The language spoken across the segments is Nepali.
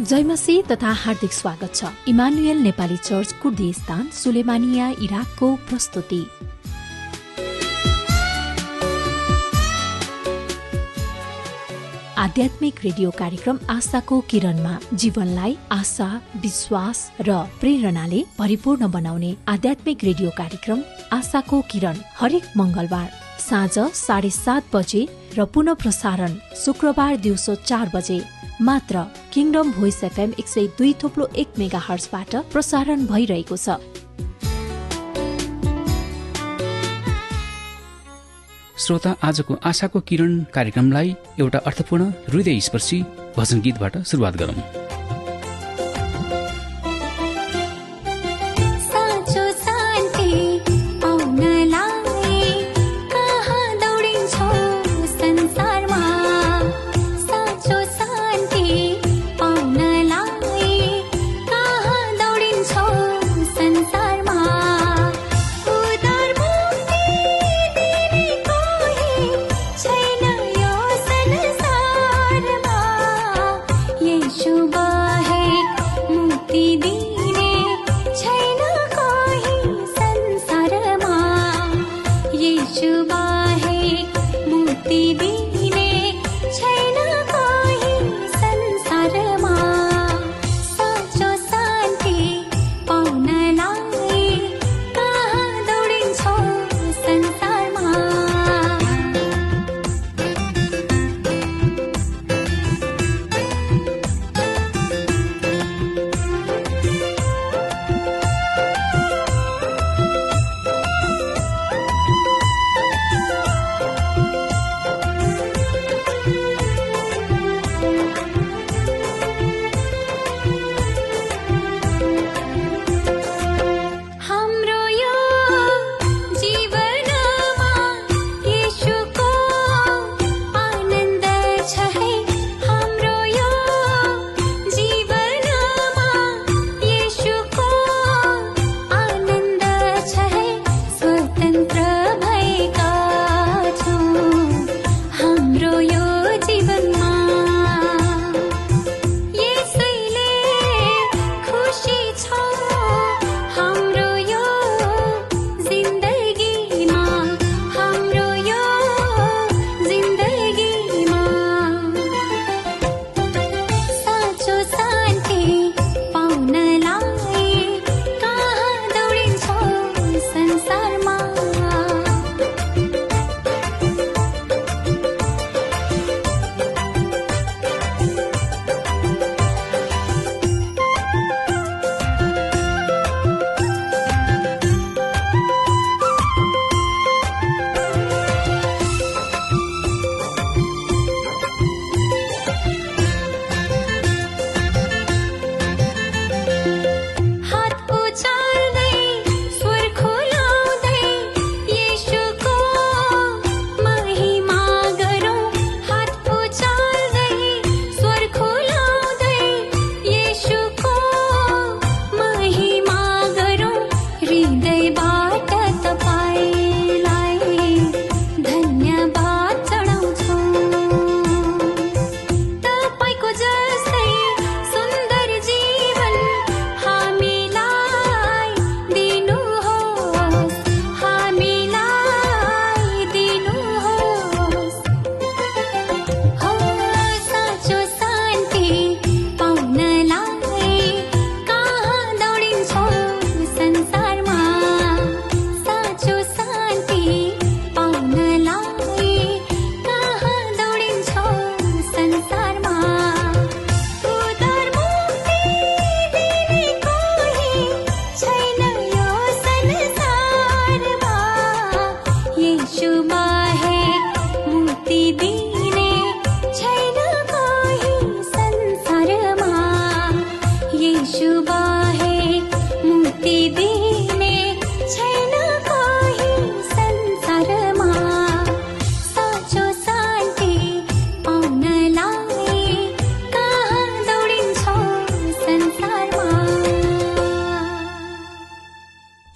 जयमसी तथा हार्दिक स्वागत छ। Emmanuel Nepali church Kurdistan Sulaymaniyah इराकको प्रस्तुति। आध्यात्मिक रेडियो कार्यक्रम आशाको किरणमा जीवनलाई आशा, विश्वास र प्रेरणाले परिपूर्ण बनाउने आध्यात्मिक रेडियो कार्यक्रम आशाको किरण हरेक मंगलबार साँझ 7:30 बजे र पुनः प्रसारण शुक्रबार दिउँसो 4 बजे मात्र किङडम भोइस FM 102.1 मेगाहर्जबाट प्रसारण भइरहेको छ। श्रोता, आजको आशाको किरण कार्यक्रमलाई एउटा अर्थपूर्ण हृदयस्पर्शी भजन गीतबाट सुरुवात गरौं।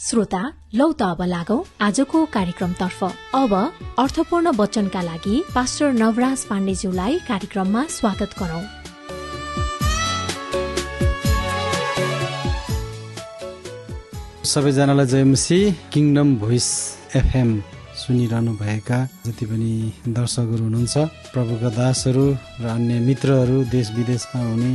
श्रोता, लौ त अब लागौं आजको कार्यक्रमतर्फ। अब अर्थपूर्ण वचनका लागि पास्टर नवराज पाण्डेज्यूलाई कार्यक्रममा स्वागत गरौं। सबैजनालाई जयमसी। किङडम भोइस एफएम सुनिरहनु भएका जति पनि दर्शकहरू हुनुहुन्छ, प्रभुका दासहरू र अन्य मित्रहरू, देश विदेशमा हुने,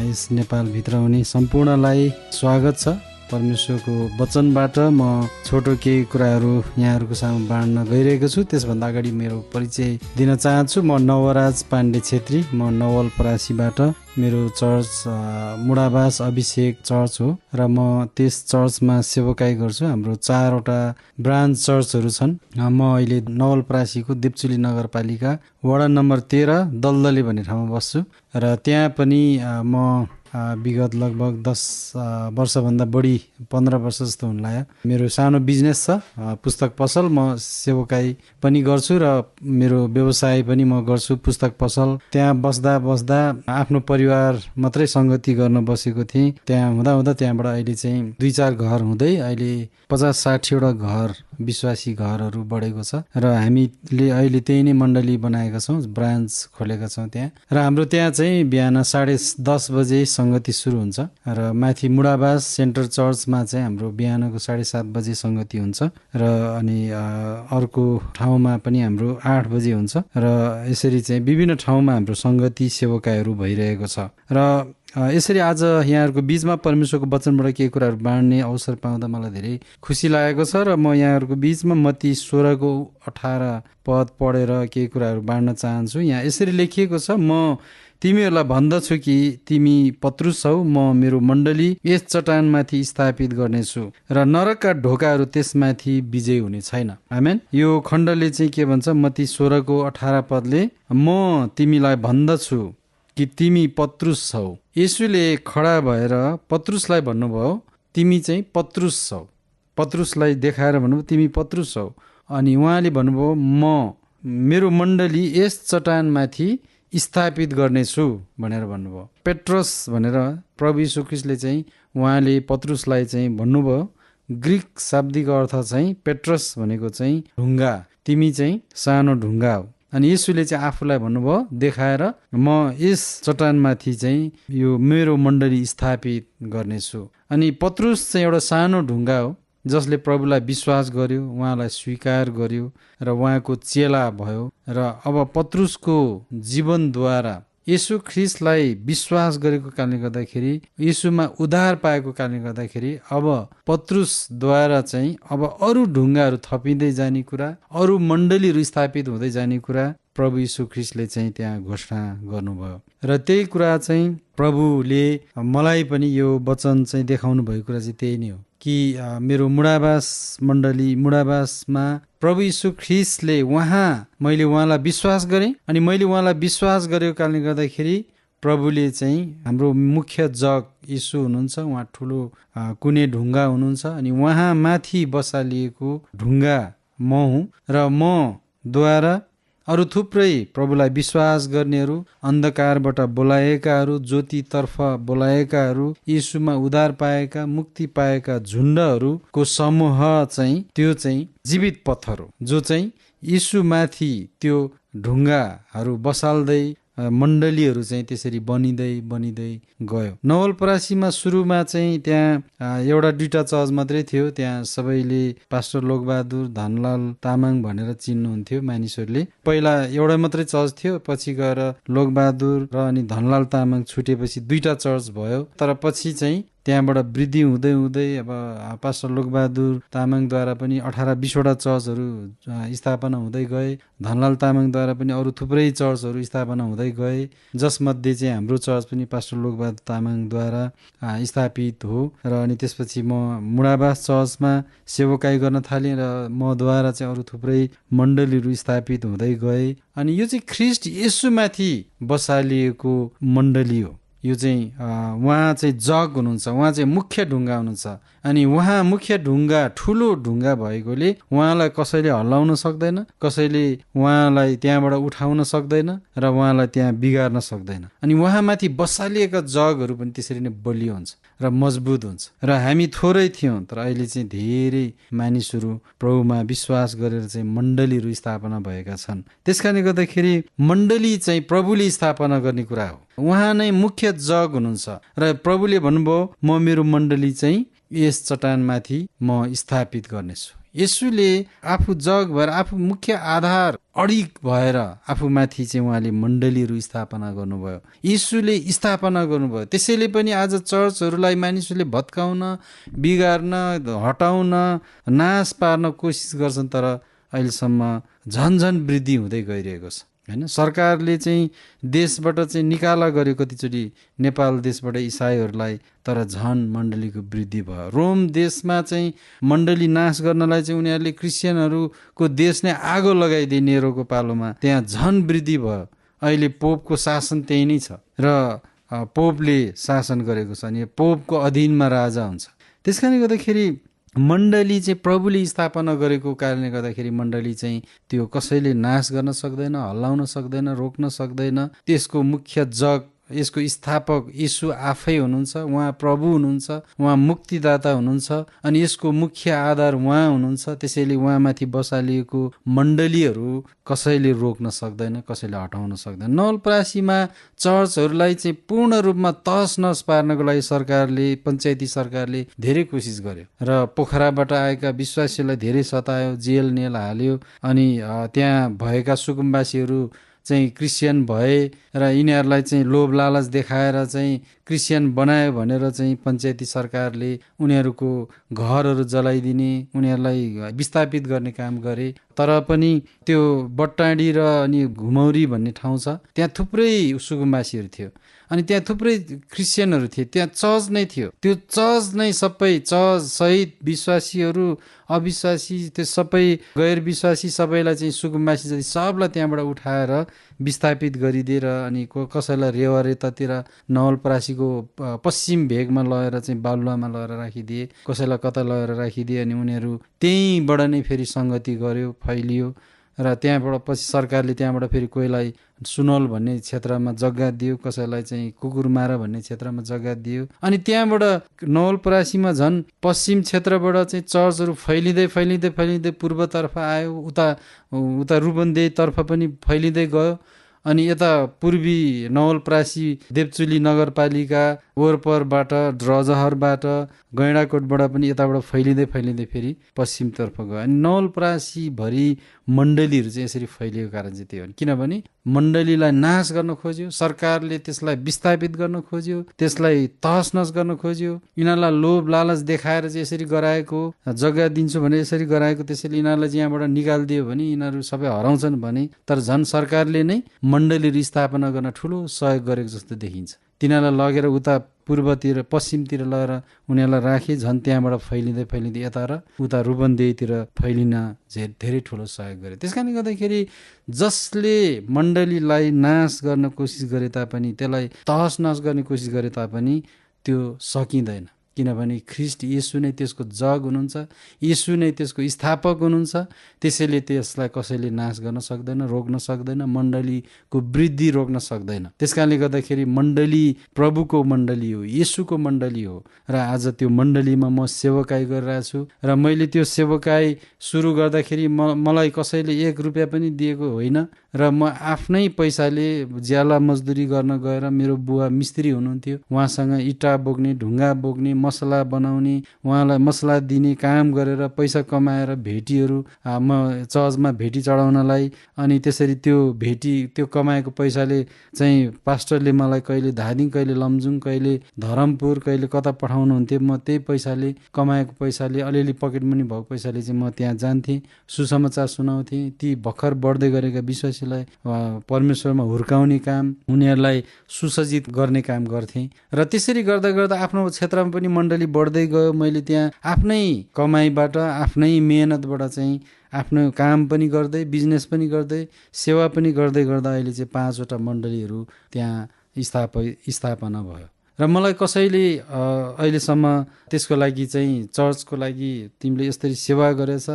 यस नेपालभित्र हुने सम्पूर्णलाई स्वागत छ। परमेश्वरको वचनबाट म छोटो केही कुराहरू यहाँहरूको सामु बाँड्न गइरहेको छु। त्यसभन्दा अगाडि मेरो परिचय दिन चाहन्छु। म नवराज पाण्डे छेत्री, म नवलपरासीबाट। मेरो चर्च मुडाबास अभिषेक चर्च हो र म त्यस चर्चमा सेवकाई गर्छु। हाम्रो 4वटा ब्रान्च चर्चहरू छन्। म अहिले नवलपरासीको देवचुली नगरपालिका वडा नम्बर 13 दलदली भन्ने ठाउँमा बस्छु र त्यहाँ पनि म विगत लगभग 10 वर्षभन्दा बढी 15 वर्ष जस्तो हुन लाग्यो। मेरो सानो बिजनेस छ, पुस्तक पसल। म सेवकाई पनि गर्छु र मेरो व्यवसाय पनि म गर्छु, पुस्तक पसल। त्यहाँ बस्दा बस्दा आफ्नो परिवार मात्रै सङ्गति गर्न बसेको थिएँ। त्यहाँ हुँदा हुँदा त्यहाँबाट अहिले चाहिँ 2-4 घर हुँदै अहिले 50-60वटा घर, विश्वासी घरहरू बढेको छ र हामीले अहिले त्यही नै मण्डली बनाएका छौँ, ब्रान्च खोलेका छौँ त्यहाँ। र हाम्रो त्यहाँ चाहिँ बिहान 10:30 बजे सङ्गति सुरु हुन्छ र माथि मुडाबास सेन्टर चर्चमा चाहिँ हाम्रो बिहानको 7:30 बजे सङ्गति हुन्छ र अनि अर्को ठाउँमा पनि हाम्रो 8 बजे हुन्छ र यसरी चाहिँ विभिन्न ठाउँमा हाम्रो सङ्गति सेवकाईहरू भइरहेको छ। र यसरी आज यहाँहरूको बिचमा परमेश्वरको वचनबाट केही कुराहरू बाँड्ने अवसर पाउँदा मलाई धेरै खुसी लागेको छ र म यहाँहरूको बिचमा मत्ती 16:18 पद पढेर केही कुराहरू बाँड्न चाहन्छु। यहाँ यसरी लेखिएको छ, म तिमीहरूलाई भन्दछु कि तिमी पत्रुस हौ, म मेरो मण्डली यस चट्टानमाथि स्थापित गर्नेछु र नरकका ढोकाहरू त्यसमाथि विजय हुने छैन। आमेन। यो खण्डले चाहिँ के भन्छ? मत्ती 16:18 पदले म तिमीलाई भन्दछु कि तिमी पत्रुस हौ। येशूले खडा भएर पत्रुसलाई भन्नुभयो, तिमी चाहिँ पत्रुस हौ। पत्रुसलाई देखाएर भन्नुभयो, तिमी पत्रुस हौ। अनि उहाँले भन्नुभयो, म मेरो मण्डली यस चट्टानमाथि स्थापित गर्नेछु भनेर भन्नुभयो। पेट्रस भनेर प्रभु यीशु ख्रीष्टले चाहिँ उहाँले पत्रुसलाई चाहिँ भन्नुभयो। ग्रिक शाब्दिक अर्थ चाहिँ पेट्रस भनेको चाहिँ ढुङ्गा, तिमी चाहिँ सानो ढुङ्गा हो। अनि येशूले चाहिँ आफूलाई भन्नुभयो, देखाएर म यस चट्टानमाथि चाहिँ यो मेरो मण्डली स्थापित गर्नेछु। अनि पत्रुस चाहिँ एउटा सानो ढुङ्गा हो जसले प्रभुलाई विश्वास गर्यो, उहाँलाई स्वीकार गर्यो र उहाँको चेला भयो। र अब पत्रुसको जीवनद्वारा येशू ख्रीष्टलाई विश्वास गरेको कारणले गर्दाखेरि, येशूमा उद्धार पाएको कारणले गर्दाखेरि अब पत्रुसद्वारा चाहिँ अब अरू ढुङ्गाहरू थपिँदै जाने कुरा, अरू मण्डलीहरू स्थापित हुँदै जाने कुरा प्रभु यीशु ख्रीष्टले चाहिँ त्यहाँ घोषणा गर्नुभयो। र त्यही कुरा चाहिँ प्रभुले मलाई पनि यो वचन चाहिँ देखाउनु भएको कुरा चाहिँ त्यही नै हो कि मेरो मुडाबास मण्डली मुडाबासमा प्रभु यीशु ख्रीष्टले मैले उहाँलाई विश्वास गरेँ। अनि मैले उहाँलाई विश्वास गरेको कारणले गर्दाखेरि प्रभुले चाहिँ हाम्रो मुख्य जग यीशु हुनुहुन्छ, उहाँ ठुलो कुने ढुङ्गा हुनुहुन्छ। अनि उहाँ माथि बसालिएको ढुङ्गा म हुँ र म द्वारा अरू थुप्रै प्रभुलाई विश्वास गर्नेहरू, अन्धकारबाट बोलाएकाहरू, ज्योतितर्फ बोलाएकाहरू, यीशुमा उद्धार पाएका, मुक्ति पाएका झुण्डहरूको समूह चाहिँ त्यो चाहिँ जीवित पत्थर हो, जो चाहिँ यीशुमाथि त्यो ढुङ्गाहरू बसाल्दै मण्डलीहरू चाहिँ त्यसरी बनिँदै गयो। नवलपरासीमा सुरुमा चाहिँ त्यहाँ 1-2 चर्च मात्रै थियो। त्यहाँ सबैले पास्टर लोकबहादुर धनलाल तामाङ भनेर चिन्नुहुन्थ्यो मानिसहरूले। पहिला एउटा मात्रै चर्च थियो, पछि गएर लोकबहादुर र अनि धनलाल तामाङ छुटेपछि 2टा चर्च भयो। तर पछि चाहिँ त्यहाँबाट वृद्धि हुँदै हुँदै अब पास्टर लोकबहादुर तामाङद्वारा पनि 18-20वटा चर्चहरू स्थापना हुँदै गए। धनलाल तामाङद्वारा पनि अरू थुप्रै चर्चहरू स्थापना हुँदै गए, जसमध्ये चाहिँ हाम्रो चर्च पनि पास्टर लोकबहादुर तामाङद्वारा स्थापित हो। र अनि त्यसपछि म मुडाबास चर्चमा सेवकाई गर्न थालेँ र मद्वारा चाहिँ अरू थुप्रै मण्डलीहरू स्थापित हुँदै गए। अनि यो चाहिँ ख्रीष्ट येशूमाथि बसालिएको मण्डली हो। यो चाहिँ उहाँ चाहिँ जग हुनुहुन्छ, उहाँ चाहिँ मुख्य ढुङ्गा हुनुहुन्छ। अनि उहाँ मुख्य ढुङ्गा, ठुलो ढुङ्गा भएकोले उहाँलाई कसैले हल्लाउन सक्दैन, कसैले उहाँलाई त्यहाँबाट उठाउन सक्दैन र उहाँलाई त्यहाँ बिगार्न सक्दैन। अनि उहाँमाथि बसालिएका जगहरू पनि त्यसरी नै बलियो हुन्छ र मजबुत हुन्छ। र हामी थोरै थियौँ, तर अहिले चाहिँ धेरै मानिसहरू प्रभुमा विश्वास गरेर चाहिँ मण्डलीहरू स्थापना भएका छन्। त्यस कारणले गर्दाखेरि मण्डली चाहिँ प्रभुले स्थापना गर्ने कुरा हो। उहाँ नै मुख्य जग हुनुहुन्छ र प्रभुले भन्नुभयो, म मेरो मण्डली चाहिँ यस चट्टानमाथि म स्थापित गर्नेछु। येशूले आफू जग भएर आफू मुख्य आधार अडिग भएर आफूमाथि चाहिँ उहाँले मण्डलीहरू स्थापना गर्नुभयो, येशूले स्थापना गर्नुभयो। त्यसैले पनि आज चर्चहरूलाई मानिसहरूले भत्काउन, बिगार्न, हटाउन, नाश पार्न कोसिस गर्छन्, तर अहिलेसम्म झन वृद्धि हुँदै गइरहेको छ होइन। सरकारले चाहिँ देशबाट चाहिँ निकाला गर्यो कतिचोटि नेपाल देशबाट इसाईहरूलाई, तर झन मण्डलीको वृद्धि भयो। रोम देशमा चाहिँ मण्डली नाश गर्नलाई चाहिँ उनीहरूले क्रिस्चियनहरूको देश नै आगो लगाइदिए नेरोको पालोमा, त्यहाँ झन वृद्धि भयो। अहिले पोपको शासन त्यही नै छ र पोपले शासन गरेको छ, अनि पोपको अधीनमा राजा हुन्छ। त्यस कारणले गर्दाखेरि मण्डली चाहिँ प्रभुले स्थापना गरेको कारणले गर्दाखेरि मण्डली चाहिँ त्यो कसैले नाश गर्न सक्दैन, हल्लाउन सक्दैन, रोक्न सक्दैन। त्यसको मुख्य जग, यसको स्थापक येशू आफै हुनुहुन्छ। उहाँ प्रभु हुनुहुन्छ, उहाँ मुक्तिदाता हुनुहुन्छ, अनि यसको मुख्य आधार उहाँ हुनुहुन्छ। त्यसैले उहाँमाथि बसालिएको मण्डलीहरू कसैले रोक्न सक्दैन, कसैले हटाउन सक्दैन। नवलपरासीमा चर्चहरूलाई चाहिँ पूर्ण रूपमा तहस नहस पार्नको लागि सरकारले, पञ्चायती सरकारले धेरै कोसिस गर्यो र पोखराबाट आएका विश्वासीहरूलाई धेरै सतायो, जेल नेल हाल्यो। अनि त्यहाँ भएका सुकुम्बासीहरू चाहिँ क्रिस्चियन भए र यिनीहरूलाई चाहिँ लोभ लालच देखाएर चाहिँ क्रिस्चियन बनायो भनेर चाहिँ पञ्चायती सरकारले उनीहरूको घरहरू जलाइदिने, उनीहरूलाई विस्थापित गर्ने काम गरे। तर पनि त्यो बट्टाडी र अनि घुमौरी भन्ने ठाउँ छ, त्यहाँ थुप्रै सुकुम्बासीहरू थियो, अनि त्यहाँ थुप्रै क्रिस्चियनहरू थिए। त्यहाँ चर्च नै थियो, त्यो चर्च नै सबै चर्च सहित विश्वासीहरू, अविश्वासी, त्यो सबै गैर विश्वासी सबैलाई चाहिँ सुकुम्बासी जति सबलाई त्यहाँबाट उठाएर विस्थापित गरिदिएर अनि कसैलाई रेवा रेतातिर नवलपरासीको पश्चिम भेगमा लगेर चाहिँ बालुवामा लगेर राखिदिए, कसैलाई कता लगेर राखिदिए। अनि उनीहरू त्यहीँबाट नै फेरि सङ्गति गर्यो, फैलियो र त्यहाँबाट पछि सरकारले त्यहाँबाट फेरि कोहीलाई सुनौल भन्ने क्षेत्रमा जग्गा दियो, कसैलाई चाहिँ कुकुरमारा भन्ने क्षेत्रमा जग्गा दियो। अनि त्यहाँबाट नवलपरासीमा झन् पश्चिम क्षेत्रबाट चाहिँ चर्चहरू फैलिँदै पूर्वतर्फ आयो, उता रूपन्देहीतर्फ पनि फैलिँदै गयो। अनि यता पूर्वी नवलपरासी देवचुली नगरपालिका वरपरबाट, रजहरबाट, गैँडाकोटबाट पनि यताबाट फैलिँदै फेरि पश्चिमतर्फ गयो। अनि नवलपरासीभरि मण्डलीहरू चाहिँ यसरी फैलिएको कारण चाहिँ त्यही हो। किनभने मण्डलीलाई नाश गर्न खोज्यो, सरकारले त्यसलाई विस्थापित गर्न खोज्यो, त्यसलाई तहस नहस गर्न खोज्यो। यिनीहरूलाई लोभ लालच देखाएर चाहिँ यसरी गराएको, जग्गा दिन्छु भने यसरी गराएको, त्यसैले यिनीहरूलाई चाहिँ यहाँबाट निकालिदियो भने यिनीहरू सबै हराउँछन् भने। तर झन् सरकारले नै मण्डलीहरू स्थापना गर्न ठुलो सहयोग गरेको जस्तो देखिन्छ। तिनीहरूलाई लगेर उता पूर्वतिर पश्चिमतिर लगेर उनीहरूलाई राखे, झन् त्यहाँबाट फैलिँदै यता र उता रूपन्देहीतिर फैलिन धेरै ठुलो सहयोग गरे। त्यस कारणले गर्दाखेरि जसले मण्डलीलाई नाश गर्न कोसिस गरे तापनि, त्यसलाई तहस नहस गर्ने कोसिस गरे तापनि त्यो सकिँदैन। किनभने ख्रिस्ट येशू नै त्यसको जग हुनुहुन्छ, येशू नै त्यसको स्थापक हुनुहुन्छ। त्यसैले त्यसलाई कसैले नाश गर्न सक्दैन, रोक्न सक्दैन, मण्डलीको वृद्धि रोक्न सक्दैन। त्यस कारणले गर्दाखेरि मण्डली प्रभुको मण्डली हो, येशूको मण्डली हो। र आज त्यो मण्डलीमा म सेवकाई गरिरहेको छु र मैले त्यो सेवकाई सुरु गर्दाखेरि मलाई कसैले 1 रुपियाँ पनि दिएको होइन र म आफ्नै पैसाले ज्याला मजदुरी गर्न गएर, मेरो बुवा मिस्त्री हुनुहुन्थ्यो, उहाँसँग इँटा बोक्ने, ढुङ्गा बोक्ने, मसला बनाउने, उहाँलाई मसला दिने काम गरेर पैसा कमाएर भेटीहरू म चर्चमा भेटी चढाउनलाई, अनि त्यसरी त्यो कमाएको पैसाले चाहिँ पास्टरले मलाई कहिले धादिङ, कहिले लमजुङ, कहिले धरमपुर, कहिले कता पठाउनुहुन्थ्यो। म त्यही पैसाले, कमाएको पैसाले, अलिअलि पकेट मनी भएको पैसाले चाहिँ म त्यहाँ जान्थेँ, सुसमाचार सुनाउँथेँ। ती भर्खर बढ्दै गरेका विश्वासीलाई परमेश्वरमा हुर्काउने काम, उनीहरूलाई सुसज्जित गर्ने काम गर्थेँ। र त्यसरी गर्दा गर्दा आफ्नो क्षेत्रमा पनि मण्डली बढ्दै गयो। मैले त्यहाँ आफ्नै कमाइबाट, आफ्नै मेहनतबाट चाहिँ आफ्नो काम पनि गर्दै, बिजनेस पनि गर्दै, सेवा पनि गर्दै गर्दा अहिले चाहिँ 5वटा मण्डलीहरू त्यहाँ स्थापना भयो। र मलाई कसैले अहिलेसम्म त्यसको लागि चाहिँ चर्चको लागि तिमीले यसरी सेवा गरेछ,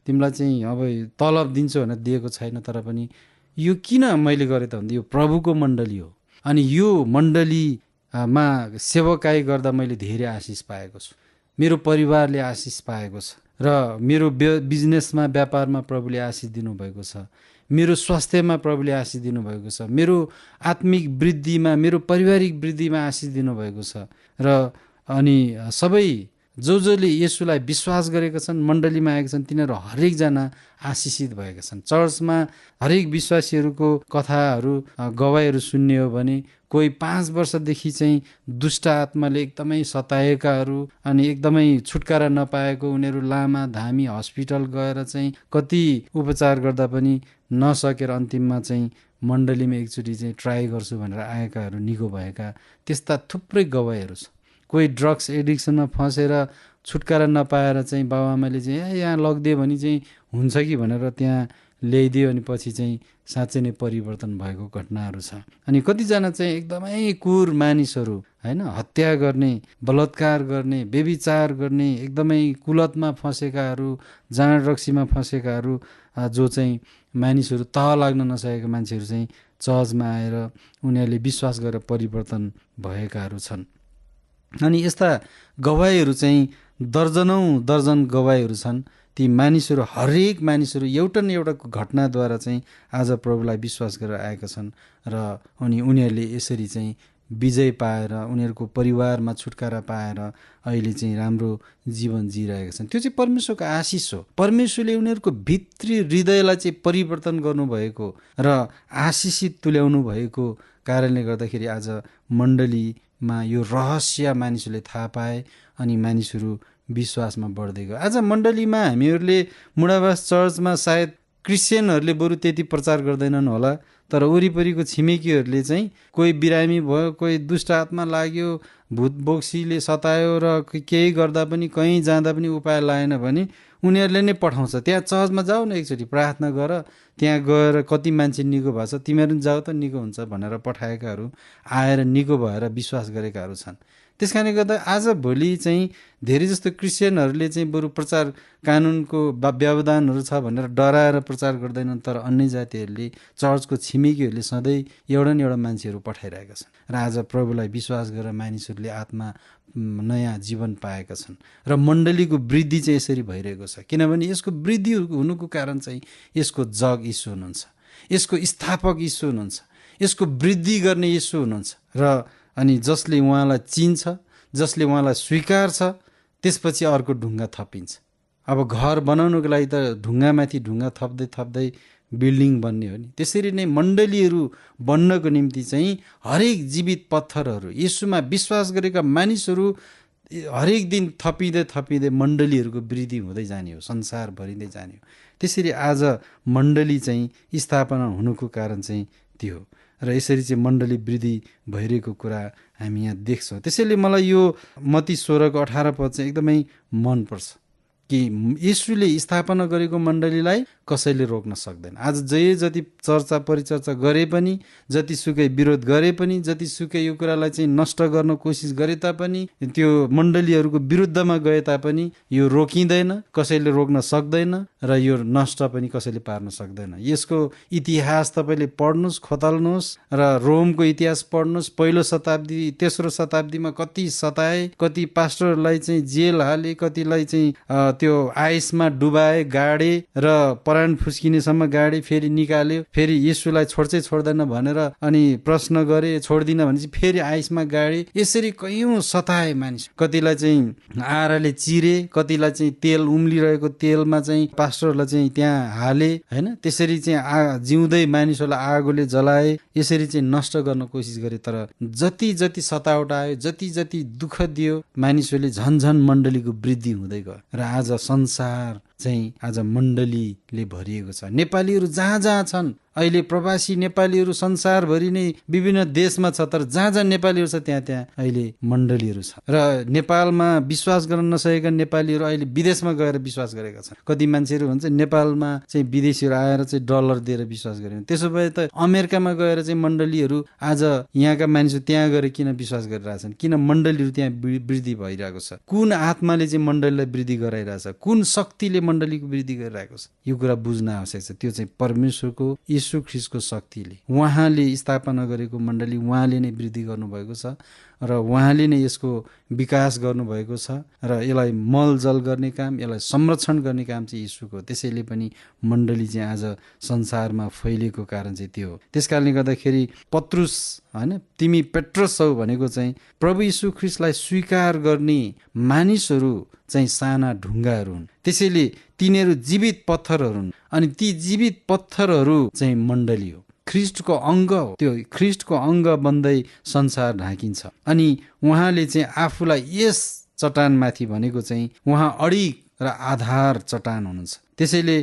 तिमीलाई चाहिँ अब तलब दिन्छु भनेर दिएको छैन। तर पनि यो किन मैले गरेँ त भन्दा यो प्रभुको मण्डली हो। अनि यो मण्डलीमा सेवकाई गर्दा मैले धेरै आशिष पाएको छु, मेरो परिवारले आशिष पाएको छ, र मेरो बिजनेसमा, व्यापारमा प्रभुले आशिष दिनुभएको छ, मेरो स्वास्थ्यमा प्रभुले आशिष दिनुभएको छ, मेरो आत्मिक वृद्धिमा, मेरो पारिवारिक वृद्धिमा आशिष दिनुभएको छ। र अनि सबै जसले येशूलाई विश्वास गरेका छन्, मण्डलीमा आएका छन्, तिनीहरू हरेकजना आशिषित भएका छन्। चर्चमा हरेक विश्वासीहरूको कथाहरू गवाईहरू सुन्ने हो भने कोही 5 वर्षदेखि चाहिँ दुष्ट आत्माले एकदमै सताएकाहरू अनि एकदमै छुटकारा नपाएको, उनीहरू लामा धामी हस्पिटल गएर चाहिँ कति उपचार गर्दा पनि नसकेर अन्तिममा चाहिँ मण्डलीमा एकचोटि चाहिँ ट्राई गर्छु भनेर आएकाहरू निको भएका, त्यस्ता थुप्रै गवाईहरू छ। कोही ड्रग्स एडिक्सनमा फँसेर छुटकारा नपाएर चाहिँ बाबुआमाले चाहिँ यहाँ लगिदियो भने चाहिँ हुन्छ कि भनेर त्यहाँ ल्याइदियो अनि पछि चाहिँ साँच्चै नै परिवर्तन भएको घटनाहरू छ। अनि कतिजना चाहिँ एकदमै कुर मानिसहरू होइन, हत्या गर्ने, बलात्कार गर्ने, व्यभिचार गर्ने, एकदमै कुलतमा फँसेकाहरू, जाँड रक्सीमा फँसेकाहरू, जो चाहिँ मानिसहरू तह लाग्न नसकेका मान्छेहरू चाहिँ चर्चमा आएर उनीहरूले विश्वास गरेर परिवर्तन भएकाहरू छन्। अनि यस्ता गवाईहरू चाहिँ दर्जन गवाईहरू छन्। ती मानिसहरू, हरेक मानिसहरू एउटा न एउटा घटनाद्वारा चाहिँ आज प्रभुलाई विश्वास गरेर आएका छन् र अनि उनीहरूले यसरी चाहिँ विजय पाएर उनीहरूको परिवारमा छुटकारा पाएर अहिले चाहिँ राम्रो जीवन जिइरहेका छन्। त्यो चाहिँ परमेश्वरको आशिष हो। परमेश्वरले उनीहरूको भित्री हृदयलाई चाहिँ परिवर्तन गर्नुभएको र आशिषित तुल्याउनु भएको कारणले गर्दाखेरि आज मण्डलीमा यो रहस्य मानिसहरूले थाहा पाए अनि मानिसहरू विश्वासमा बढ्दै गयो। आज मण्डलीमा हामीहरूले मुडाबास चर्चमा सायद क्रिस्चियनहरूले बरु त्यति प्रचार गर्दैनन् होला, तर वरिपरिको छिमेकीहरूले चाहिँ कोही बिरामी भयो, कोही दुष्ट आत्मा लाग्यो, भूत बोक्सीले सतायो र केही गर्दा पनि कहीँ जाँदा पनि उपाय लागेन भने उनीहरूले नै पठाउँछ, त्यहाँ चर्चमा जाऊ न एकचोटि प्रार्थना गर, त्यहाँ गएर कति मान्छे निको भएको छ, तिमीहरू पनि जाऊ त निको हुन्छ भनेर पठाएकाहरू आएर निको भएर विश्वास गरेकाहरू छन्। त्यस कारणले गर्दा आज भोलि चाहिँ धेरै जस्तो क्रिस्चियनहरूले चाहिँ बरु प्रचार कानुनको व्यवधानहरू छ भनेर डराएर प्रचार गर्दैनन्, तर अन्य जातिहरूले, चर्चको छिमेकीहरूले सधैँ एउटा न एउटा मान्छेहरू पठाइरहेका छन् र आज प्रभुलाई विश्वास गरेर मानिसहरूले आत्मा नयाँ जीवन पाएका छन् र मण्डलीको वृद्धि चाहिँ यसरी भइरहेको छ। किनभने यसको वृद्धि हुनुको कारण चाहिँ यसको जग यीशु हुनुहुन्छ, यसको स्थापक यीशु हुनुहुन्छ, यसको वृद्धि गर्ने यीशु हुनुहुन्छ र अनि जसले उहाँलाई चिन्छ, जसले उहाँलाई स्वीकार्छ, त्यसपछि अर्को ढुङ्गा थपिन्छ। अब घर बनाउनुको लागि त ढुङ्गामाथि ढुङ्गा थप्दै थप्दै बिल्डिङ बन्ने हो नि, त्यसरी नै मण्डलीहरू बन्नको निम्ति चाहिँ हरेक जीवित पत्थरहरू, यीशुमा विश्वास गरेका मानिसहरू हरेक दिन थपिँदै थपिँदै मण्डलीहरूको वृद्धि हुँदै जाने हो, संसार भरिँदै जाने हो। त्यसरी आज मण्डली चाहिँ स्थापना हुनुको कारण चाहिँ त्यो हो र यसरी चाहिँ मण्डली वृद्धि भइरहेको कुरा हामी यहाँ देख्छौँ। त्यसैले मलाई यो मत्ती 16:18 पद चाहिँ एकदमै मनपर्छ कि येशूले स्थापना गरेको मण्डलीलाई कसैले रोक्न सक्दैन। आज जति चर्चा परिचर्चा गरे पनि, जतिसुकै विरोध गरे पनि, जतिसुकै यो कुरालाई चाहिँ नष्ट गर्न कोसिस गरे तापनि, त्यो मण्डलीहरूको विरुद्धमा गए तापनि यो रोकिँदैन, कसैले रोक्न सक्दैन र यो नष्ट पनि कसैले पार्न सक्दैन। यसको इतिहास तपाईँले पढ्नुहोस्, खोतल्नुहोस् र रोमको इतिहास पढ्नुहोस्। पहिलो शताब्दी, तेस्रो शताब्दीमा कति सताए, कति पास्टरलाई चाहिँ जेल हाले, कतिलाई चाहिँ त्यो आइसमा डुबाए, गाडे र प्राण फुस्किनेसम्म गाडे, फेरि निकाल्यो, फेरि येशूलाई छोड्छै छोड्दैन भनेर अनि प्रश्न गरे, छोड्दिन भनेपछि फेरि आइसमा गाडे। यसरी कयौँ सताए मानिस। कतिलाई चाहिँ आराले चिरे, कतिलाई चाहिँ तेल उम्लिरहेको तेलमा चाहिँ पास्टरलाई चाहिँ त्यहाँ हाले, होइन? त्यसरी चाहिँ जिउँदै मानिसहरूलाई आगोले जलाए, यसरी चाहिँ नष्ट गर्न कोसिस गरे। तर जति जति सतावट आयो, जति जति दुःख दियो, मानिसहरूले झन्झन मण्डलीको वृद्धि हुँदै गयो र आज संसार चाहिँ आज मण्डलीले भरिएको छ। नेपालीहरू जहाँ जहाँ छन्, अहिले प्रवासी नेपालीहरू संसारभरि नै विभिन्न देशमा छ, तर जहाँ जहाँ नेपालीहरू छ त्यहाँ त्यहाँ अहिले मण्डलीहरू छ र नेपालमा विश्वास गर्न नसकेका नेपालीहरू अहिले विदेशमा गएर विश्वास गरेका छन्। कति मान्छेहरू भन्छ नेपालमा चाहिँ विदेशीहरू आएर चाहिँ डलर दिएर विश्वास गरेन। त्यसो भए त अमेरिकामा गएर चाहिँ मण्डलीहरू आज यहाँका मानिसहरू त्यहाँ गएर किन विश्वास गरिरहेछन्? किन मण्डलीहरू त्यहाँ वृद्धि भइरहेको छ? कुन आत्माले चाहिँ मण्डलीलाई वृद्धि गराइरहेछ? कुन शक्तिले मण्डलीको वृद्धि गरिरहेको छ? यो कुरा बुझ्न आवश्यक छ। त्यो चाहिँ परमेश्वरको यीशु ख्रीष्टको शक्तिले, उहाँले स्थापना गरेको मण्डली उहाँले नै वृद्धि गर्नुभएको छ र उहाँले नै यसको विकास गर्नुभएको छ र यसलाई मलजल गर्ने काम, यसलाई संरक्षण गर्ने काम चाहिँ यीशुको। त्यसैले पनि मण्डली चाहिँ आज संसारमा फैलिएको कारण चाहिँ त्यो हो। त्यस कारणले गर्दाखेरि पत्रुस होइन, तिमी पेट्रोस हौ भनेको चाहिँ प्रभु यीशु ख्रीष्टलाई स्वीकार गर्ने मानिसहरू चाहिँ साना ढुङ्गाहरू हुन्। त्यसैले तिनीहरू जीवित पत्थरहरू हुन् अनि ती जीवित पत्थरहरू चाहिँ मण्डली हो, ख्रीष्टको अङ्ग हो। त्यो ख्रीष्टको अङ्ग बन्दै संसार ढाकिन्छ अनि उहाँले चाहिँ आफूलाई यस चट्टानमाथि भनेको चाहिँ उहाँ अडिग र आधार चट्टान हुनुहुन्छ। त्यसैले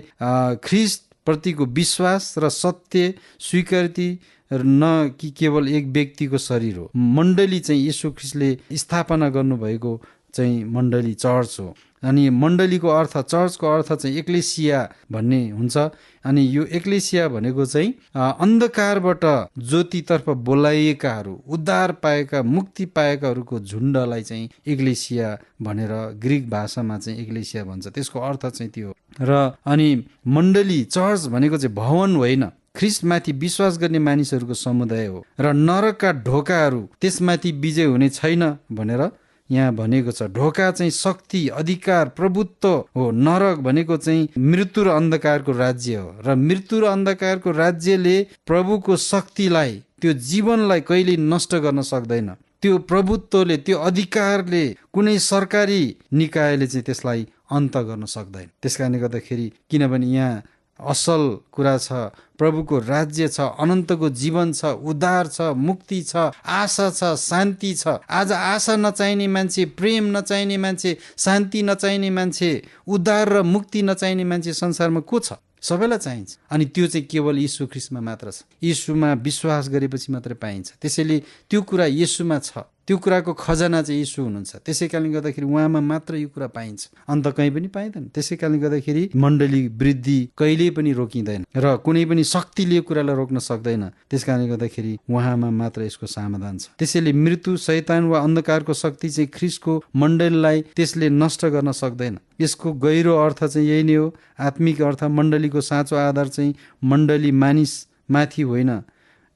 ख्रीष्ट प्रतिको विश्वास र सत्य स्वीकृति न कि केवल एक व्यक्तिको शरीर हो। मण्डली चाहिँ यीशु ख्रीष्टले स्थापना गर्नुभएको चाहिँ मण्डली चर्च हो। अनि मण्डलीको अर्थ, चर्चको अर्थ चाहिँ एक्लेसिया भन्ने हुन्छ। अनि यो एक्लेसिया भनेको चाहिँ अन्धकारबाट ज्योतितर्फ बोलाइएकाहरू, उद्धार पाएका, मुक्ति पाएकाहरूको झुण्डलाई चाहिँ एक्लेसिया भनेर ग्रिक भाषामा चाहिँ एक्लेसिया भन्छ। त्यसको अर्थ चाहिँ त्यो हो। र अनि मण्डली चर्च भनेको चाहिँ भवन होइन, ख्रीष्टमाथि विश्वास गर्ने मानिसहरूको समुदाय हो। र नरकका ढोकाहरू त्यसमाथि विजय हुने छैन भनेर यहाँ भनेको छ। ढोका चाहिँ शक्ति, अधिकार, प्रभुत्व हो। नरक भनेको चाहिँ मृत्यु र अन्धकारको राज्य हो र मृत्यु र अन्धकारको राज्यले प्रभुको शक्तिलाई, त्यो जीवनलाई कहिले नष्ट गर्न सक्दैन। त्यो प्रभुत्वले, त्यो अधिकारले कुनै सरकारी निकायले चाहिँ त्यसलाई अन्त गर्न सक्दैन। त्यसकारणले गर्दाखेरि किनभने यहाँ असल कुरा छ, प्रभुको राज्य छ, अनन्तको जीवन छ, उद्धार छ, मुक्ति छ, आशा छ, शान्ति छ। आज आशा नचाहिने मान्छे, प्रेम नचाहिने मान्छे, शान्ति नचाहिने मान्छे, उद्धार र मुक्ति नचाहिने मान्छे संसारमा को छ? सबैलाई चाहिन्छ। अनि त्यो चाहिँ केवल यीशु ख्रीष्टमा मात्र छ। यीशुमा विश्वास गरेपछि मात्रै पाइन्छ। त्यसैले त्यो कुरा यीशुमा छ, त्यो कुराको खजाना चाहिँ यीशु हुनुहुन्छ। त्यसै कारणले गर्दाखेरि उहाँमा मात्र यो कुरा पाइन्छ, अन्त कहीँ पनि पाइँदैन। त्यसै कारणले गर्दाखेरि मण्डली वृद्धि कहिल्यै पनि रोकिँदैन र कुनै पनि शक्तिले यो कुरालाई रोक्न सक्दैन। त्यस कारणले गर्दाखेरि उहाँमा मात्र यसको समाधान छ। त्यसैले मृत्यु, शैतान वा अन्धकारको शक्ति चाहिँ ख्रीष्टको मण्डलीलाई त्यसले नष्ट गर्न सक्दैन। यसको गहिरो अर्थ चाहिँ यही नै हो। आत्मिक अर्थ, मण्डलीको साँचो आधार चाहिँ मण्डली मानिस माथि होइन,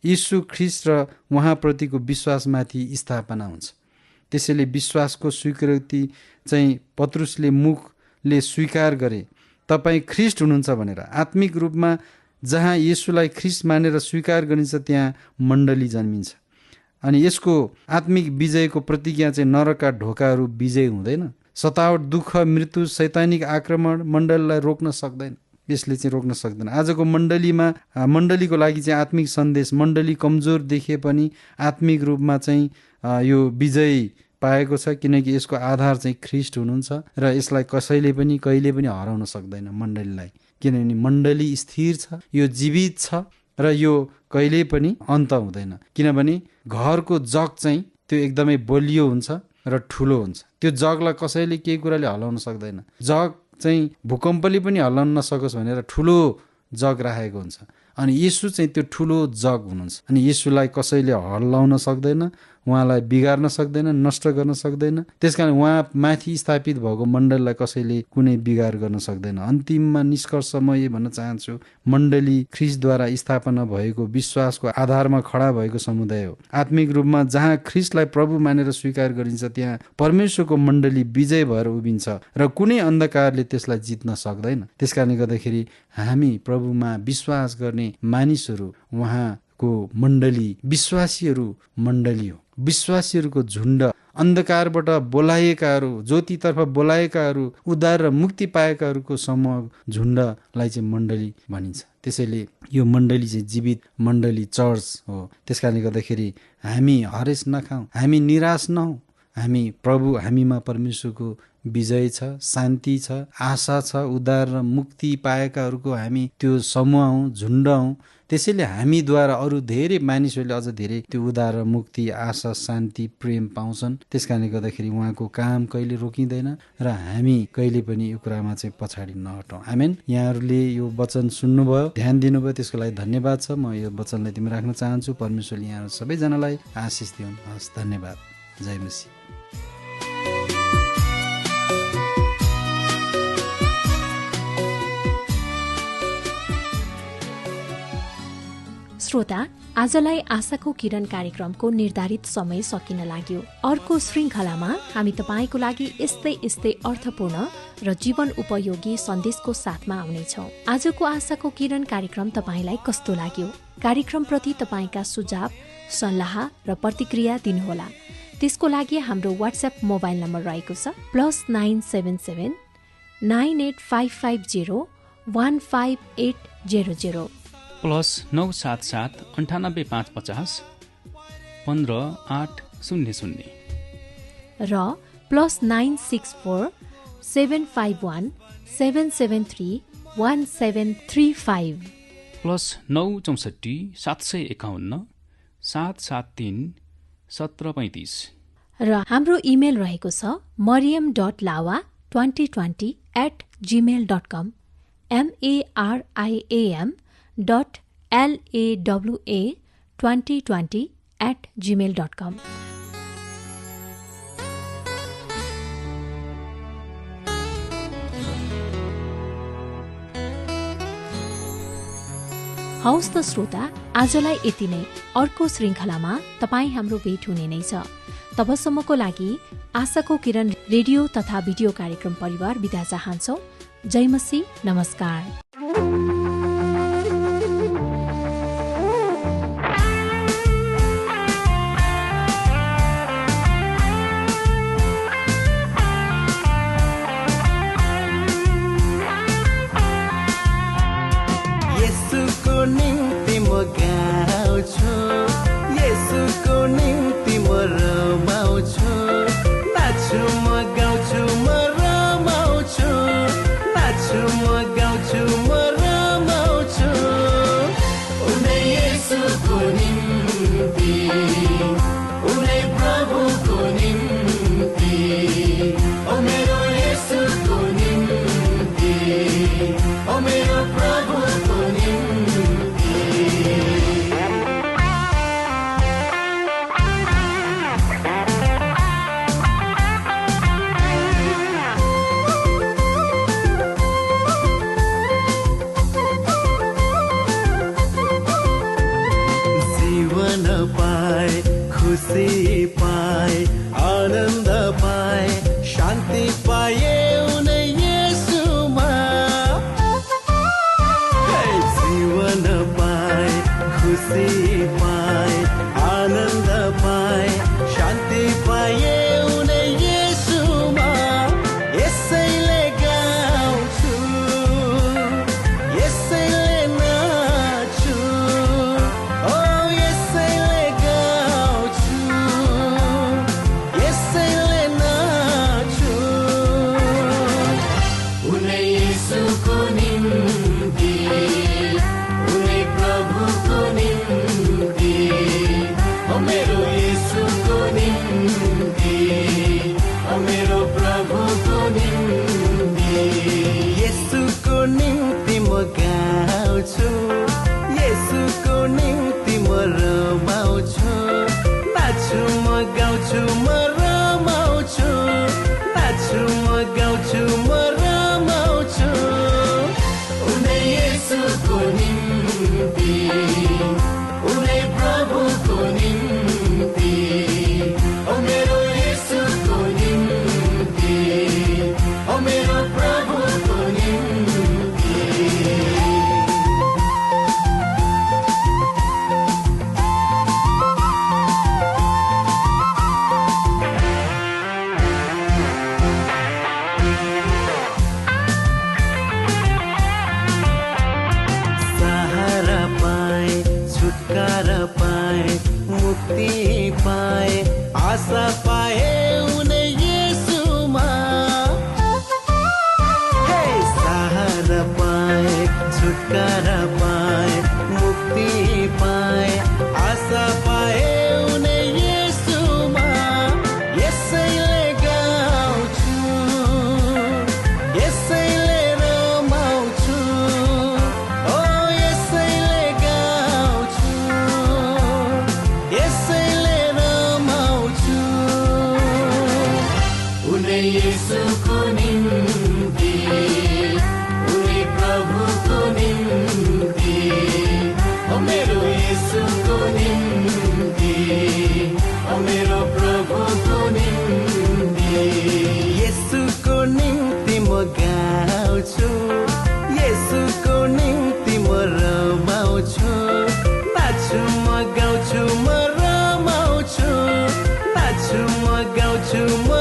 यीशु ख्रीष्ट र उहाँप्रतिको विश्वासमाथि स्थापना हुन्छ। त्यसैले विश्वासको स्वीकृति चाहिँ पत्रुसले मुखले स्वीकार गरे, तपाईँ ख्रीष्ट हुनुहुन्छ भनेर। आत्मिक रूपमा जहाँ येशूलाई ख्रीष्ट मानेर स्वीकार गरिन्छ त्यहाँ मण्डली जन्मिन्छ। अनि यसको आत्मिक विजयको प्रतिज्ञा चाहिँ नरकका ढोकाहरू विजय हुँदैन। सतावट, दुःख, मृत्यु, शैतानिक आक्रमण मण्डलीलाई रोक्न सक्दैन। यसले चाहिँ रोक्न सक्दैन। आजको मण्डलीको लागि चाहिँ आत्मिक सन्देश, मण्डली कमजोर देखिए पनि आत्मिक रूपमा चाहिँ यो विजय पाएको छ, किनकि यसको आधार चाहिँ ख्रीष्ट हुनुहुन्छ र यसलाई कसैले पनि कहिले पनि हराउन सक्दैन मण्डलीलाई। किनभने मण्डली स्थिर छ, यो जीवित छ र यो कहिले पनि अन्त हुँदैन। किनभने घरको जग चाहिँ त्यो एकदमै बलियो हुन्छ र ठुलो हुन्छ। त्यो जगलाई कसैले केही कुराले हल्लाउन सक्दैन। जग चाहिँ भूकम्पले पनि हल्लाउन नसकोस् भनेर ठुलो जग राखेको हुन्छ। अनि येशू चाहिँ त्यो ठुलो जग हुनुहुन्छ। अनि येशूलाई कसैले हल्लाउन सक्दैन, उहाँलाई बिगार्न सक्दैन, नष्ट गर्न सक्दैन। त्यसकारण उहाँ माथि स्थापित भएको मण्डलीलाई कसैले कुनै बिगार गर्न सक्दैन। अन्तिममा निष्कर्ष म यो भन्न चाहन्छु, मण्डली ख्रीष्टद्वारा स्थापना भएको विश्वासको आधारमा खडा भएको समुदाय हो। आत्मिक रूपमा जहाँ ख्रीष्टलाई प्रभु मानेर स्वीकार गरिन्छ त्यहाँ परमेश्वरको मण्डली विजय भएर उभिन्छ र कुनै अन्धकारले त्यसलाई जित्न सक्दैन। त्यसकारणले गर्दाखेरि हामी प्रभुमा विश्वास गर्ने मानिसहरू उहाँको मण्डली, विश्वासीहरू मण्डली हो। विश्वासीहरूको झुण्ड, अन्धकारबाट बोलाएकाहरू, ज्योतितर्फ बोलाएकाहरू, उद्धार र मुक्ति पाएकाहरूको समूह, झुण्डलाई चाहिँ मण्डली भनिन्छ। त्यसैले यो मण्डली चाहिँ जीवित मण्डली, चर्च हो। त्यसकारणले गर्दाखेरि हामी हरेस नखाउँ, हामी निराश नहौँ। हामी प्रभु, हामीमा परमेश्वरको विजय छ, शान्ति छ, आशा छ, उद्धार र मुक्ति पाएकाहरूको हामी त्यो समूह हौँ, झुण्ड हौँ। त्यसैले हामीद्वारा अरू धेरै मानिसहरूले अझ धेरै त्यो उद्धार र मुक्ति, आशा, शान्ति, प्रेम पाउँछन्। त्यसकारणले गर्दाखेरि उहाँको काम कहिले रोकिँदैन र हामी कहिले पनि यो कुरामा चाहिँ पछाडि नहटौँ। आमेन। यहाँहरूले यो वचन सुन्नुभयो, ध्यान दिनुभयो, त्यसको लागि धन्यवाद छ। म यो वचनलाई तिमी राख्न चाहन्छु। परमेश्वरले यहाँहरू सबैजनालाई आशिष दिउन्। हस्, धन्यवाद। जय मसीह। श्रोता, आजलाई आशाको किरण कार्यक्रमको निर्धारित समय सकिन लाग्यो। अर्को श्रृंखलामा हामी तपाईको लागि यस्तै यस्तै अर्थपूर्ण र जीवन उपयोगी सन्देशको साथमा आउनेछौँ। आजको आशाको किरण कार्यक्रम तपाईलाई कस्तो लाग्यो? कार्यक्रमप्रति तपाईका सुझाव, सल्लाह र प्रतिक्रिया दिनुहोला। त्यसको लागि हाम्रो वाट्सएप मोबाइल नम्बर रहेको छ +977 98550 15800 +977 98550 15800 र +964 751 773 1735 +964 751 773 1735 र हाम्रो इमेल रहेको छ mariam.lawa2020@gmail.com mariam.lawa2020@gmail.com। हौस् त श्रोता, आजलाई यति नै। अर्को श्रृङ्खलामा तपाईँ हाम्रो भेट हुने नै छ। तबसम्मको लागि आशाको किरण रेडियो तथा भिडियो कार्यक्रम परिवार बिदा चाहन्छौ। जय मसी, नमस्कार। येशूको निम्ति म गाउँछु, येशूको निम्ति म रमाउँछु, नाच्छु म गाउँछु म रमाउँछु, नाच्छु म गाउँछु म रमाउँछु, उनै येशूको निम्ति, उनै प्रभुको निम्ति, ओ मेरो येशूको निम्ति, ओ मेरो प्रभुको निम्ति। जीवन पाए, खुसी पाए, आनन्द पाए, शान्ति पाए उनै येशूमा। जीवन पाए, खुसी पाए, आनन्द पाए, शान्ति पाए उनै येशूमा। यसैले गाउँछु, यसैले नाच्छु, ओ यसैले गाउँछु, यसैले नाच्छु, उनै येशूको निम्ति, उनै प्रभुको निम्ति, ओ मेरो येशूको निम्ति, ओ मेरो प्रभुको निम्ति। येशूको निम्ति म गाउँछु, येशूको निम्ति म रमाउँछु, नाच्छु म गाउँछु म रमाउँछु, नाच्छु म गाउँछु म रमाउँछु, उनै येशूको निम्ति, उनै प्रभुको निम्ति, ओ मेरो येशूको निम्ति, ओ मेरो प्रभुको निम्ति। सहारा पाए, छुटकारा पाए, मुक्ति पाए, आशा पाए उनै येशूमा। सहारा पाए, छुटकारा पाए, मुक्ति पाए, आशा पाए उनै येशूमा। यसैले गाउँछु, यसैले रमाउँछु, ओ यसैले गाउँछु, यसैले रमाउँछु, उनै येशूको निम्ति, उनै प्रभुको निम्ति, ओ मेरो येशू छु म